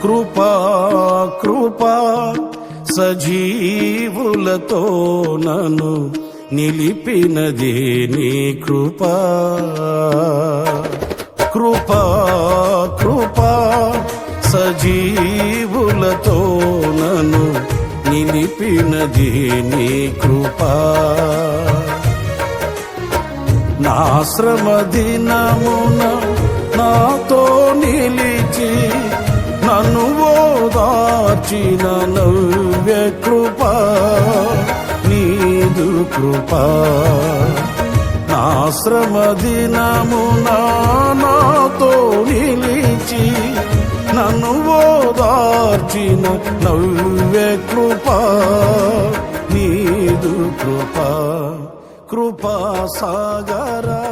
కృపా కృపా సజీవులతో నన్ను నిలిపినదే నీ కృపా. కృపా కృపా సజీవులతో నన్ను నిలిపినదే నీ కృపా. నా శ్రమ దినమున నాతో నిలిచి నన్ను ఓదార్చిన నవ్య కృపా నీదు కృపా. నా శ్రమ దినమున నాతో నిలిచి నన్ను ఓదార్చిన నవ్య కృపా నీదు కృపా. కృపా సాగరా